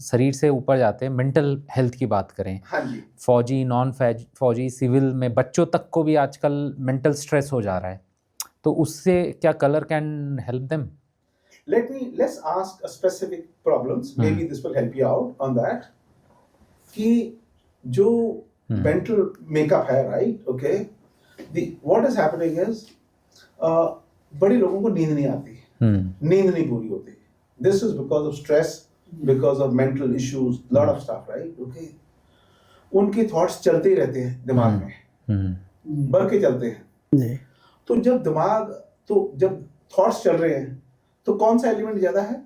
शरीर से ऊपर जाते हैं, मेंटल हेल्थ की बात करें, हाँ जी, फौजी, नॉन फौजी, सिविल में बच्चों तक को भी आजकल मेंटल स्ट्रेस हो जा रहा है, तो उससे क्या colour can help them? let's ask a specific problems. Maybe this will help you out on that. कि जो mental makeup है, right? Okay. What is happening is बड़े लोगों को नींद नहीं आती, नींद नहीं पूरी होती. This is because of stress, because of mental issues, lot of stuff, right? Okay. उनके थॉट्स चलते ही रहते हैं दिमाग में, बढ़ के चलते हैं. तो जब थॉट्स चल रहे हैं तो कौन सा एलिमेंट ज्यादा है?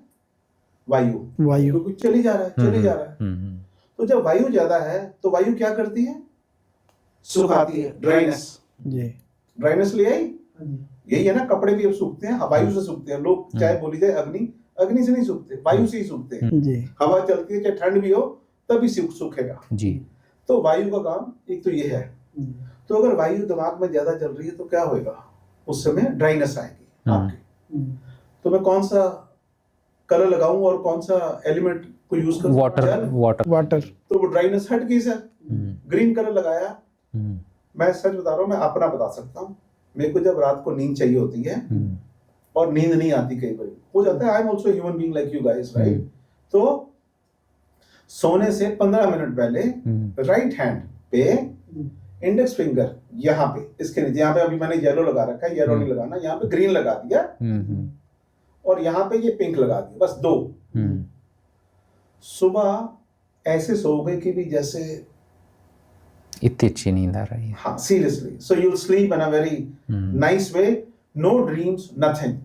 वायु. क्योंकि चली जा रहा है. तो जब वायु ज्यादा है तो वायु क्या करती है? सुखाती है. ड्राइनेस ले आई. यही है ना, कपड़े भी अब सूखते हैं, वायु से सूखते हैं. लोग चाहे बोली जाए अग्नि से नहीं सूखते, वायु से ही सूखते हैं. हवा चलती है, चाहे ठंड भी हो तभी सूखेगा जी. तो वायु का काम एक तो ये है. तो अगर वायु दिमाग में ज्यादा चल रही है तो क्या होगा? उस समय ड्राइनेस आएगी आपकी. तो मैं कौन सा कलर लगाऊं और कौन सा एलिमेंट को यूज करूं? वाटर. तो वो ड्राइनेस हट गई सर. ग्रीन कलर लगाया. मैं सच बता रहा हूं, मैं अपना बता सकता हूं. मेरे को जब रात को नींद चाहिए होती है और नींद नहीं आती, कई बार हो जाता है. I am also human being like you guys, right? तो सोने से 15 मिनट पहले राइट हैंड पे इंडेक्स फिंगर यहाँ पे, इसके नीचे, यहाँ पे अभी मैंने येलो लगा रखा है, येलो नहीं लगाना, यहाँ पे ग्रीन लगा दिया और यहाँ पे ये पिंक लगा दिया, बस 2. सुबह ऐसे सोओगे कि भी जैसे इतनी अच्छी नींद आ रही है. हाँ, seriously. So you will sleep in a very nice way, no dreams, nothing.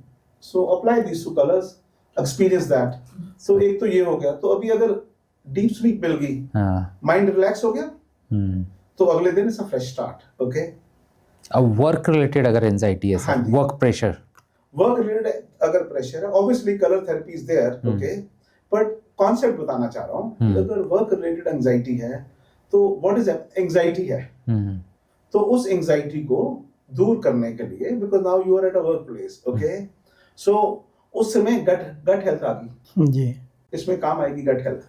So apply this to colours, experience that. So एक तो ये हो गया. तो अभी अगर डीप स्लीप मिल गई, माइंड रिलैक्स हो गया, तो अगले दिन it's a fresh start. Okay. अब वर्क रिलेटेड अगर एंजाइटी है, हाँ, वर्क रिलेटेड अगर प्रेशर है, obviously colour therapy is there. Okay. But concept बताना चाह रहा हूँ, अगर वर्क रिलेटेड एंजाइटी है तो व्हाट इज एंजाइटी है? तो उस एंजाइटी को दूर करने के लिए, because now you are at a work place, okay, so उस समय गट हेल्थ आ गई जी. इसमें काम आएगी गट हेल्थ.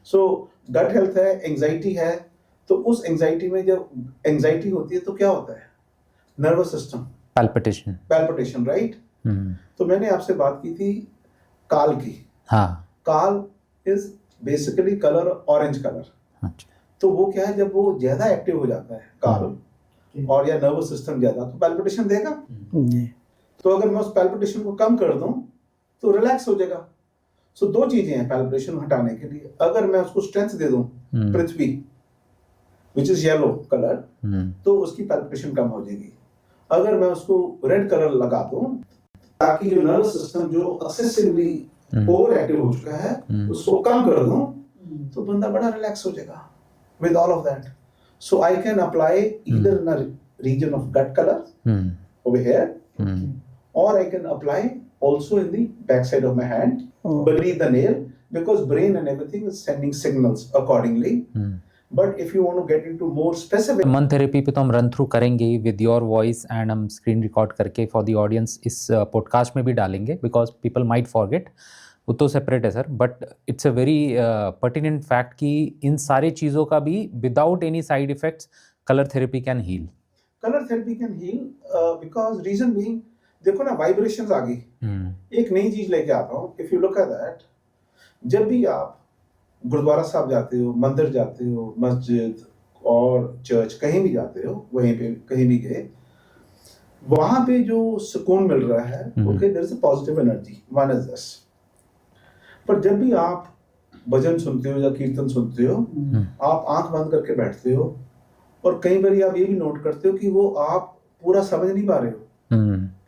सो गट हेल्थ है, एंजाइटी है. तो उस एंजाइटी में जब एंजाइटी होती है तो क्या होता है? Nervous system palpitation, right? तो मैंने आपसे बात की थी काल की. हाँ. काल is basically colour, orange colour. तो वो क्या है, जब वो ज्यादा एक्टिव हो जाता है काल, और या नर्वस सिस्टम ज्यादा, तो पैल्पिटेशन देगा. तो अगर मैं उस पैल्पिटेशन को कम कर दूं तो रिलैक्स हो जाएगा. सो 2 चीजें हैं पैल्पिटेशन हटाने के लिए. अगर मैं उसको स्ट्रेंथ दे दूं, पृथ्वी विच इज येलो कलर, तो उसकी पैल्पिटेशन कम हो जाएगी. अगर मैं उसको रेड कलर लगा दूं, ताकि जो नर्वस सिस्टम जो एक्सेसिवली ओवर एक्टिव हो चुका है उसको कम कर दूं, तो बंदा बड़ा रिलैक्स हो जाएगा with all of that. So I can apply either in a region of gut color over here, or I can apply also in the back side of my hand, beneath the nail, because brain and everything is sending signals accordingly. But if you want to get into more specific, मन therapy पे तो हम run through करेंगे with your voice, and हम screen record करके for the audience इस podcast में भी डालेंगे, बिकॉज पीपल माइट फॉरगेट. वो तो सेपरेट है sir, but it's a very pertinent fact कि इन सारी चीज़ों का भी without any side effects colour therapy can heal. Colour therapy can heal because reason being, देखो ना, वाइब्रेशंस आ गई. एक नई चीज लेके आता हूँ. If you look at that, जब भी आप गुरुद्वारा साहब जाते हो, मंदिर जाते हो, मस्जिद और चर्च कहीं भी जाते हो, वहीं पे कहीं भी गए, वहां पे जो सुकून मिल रहा है, okay, there is a positive energy, one is this. पर जब भी आप भजन सुनते हो या कीर्तन सुनते हो, आप आंख बंद करके बैठते हो, और कई बार आप ये भी नोट करते हो कि वो आप पूरा समझ नहीं पा रहे हो,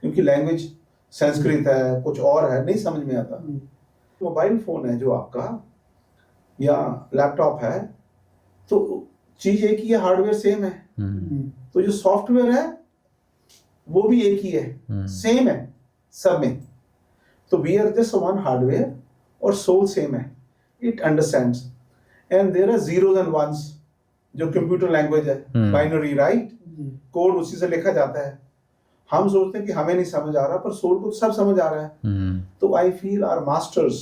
क्योंकि लैंग्वेज संस्कृत है, कुछ और है, नहीं समझ में आता. मोबाइल फोन है जो आपका या लैपटॉप है, तो चीज एक ही है, हार्डवेयर सेम है. तो जो सॉफ्टवेयर है वो भी एक ही है, सेम है सब में. तो we are just one hardware और सोल सेम है. It understands, and there are zeros and ones, जो कंप्यूटर लैंग्वेज है, बाइनरी, राइट? कोड उसी से लिखा जाता है. हम सोचते हैं कि हमें नहीं समझ आ रहा, पर सोल को सब समझ आ रहा है. तो I feel our masters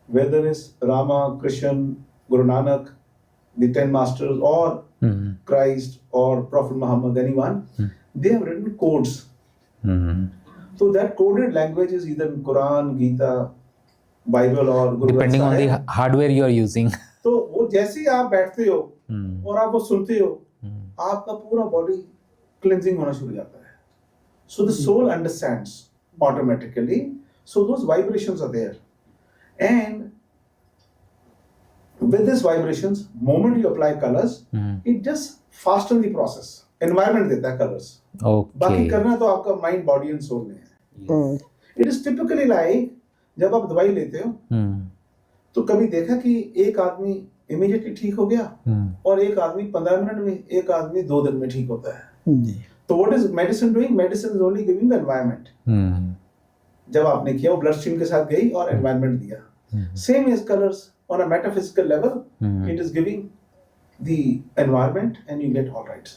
whether it's Rama, Krishna, Guru Nanak, the 10 masters, or Christ, or Prophet Muhammad, anyone, they have written codes. So that coded language is either Quran, Gita, Bible, or Guru Granth Depending on the Sahib. hardware you are using. तो वो जैसे ही आप बैठते हो और आप वो सुनते हो, आपका पूरा बॉडी क्लिनजिंग होना शुरू हो जाता है. So the soul understands automatically. So those vibrations are there, and with these vibrations, moment you apply colors, it just fasten the process. Environment देता है colors. बाकी Okay. करना तो आपका mind, body and soul में है. It is typically like जब आप दवाई लेते हो तो कभी देखा कि एक आदमी इमीडिएटली ठीक हो गया और एक आदमी 15 मिनट में, एक आदमी 2 दिन में ठीक होता है. तो what is medicine doing? Medicine is only giving the environment. जब आपने किया वो ब्लड स्ट्रीम के साथ गई और एनवायरनमेंट दिया. Same is colours on a metaphysical level. It is giving the environment and you get all right.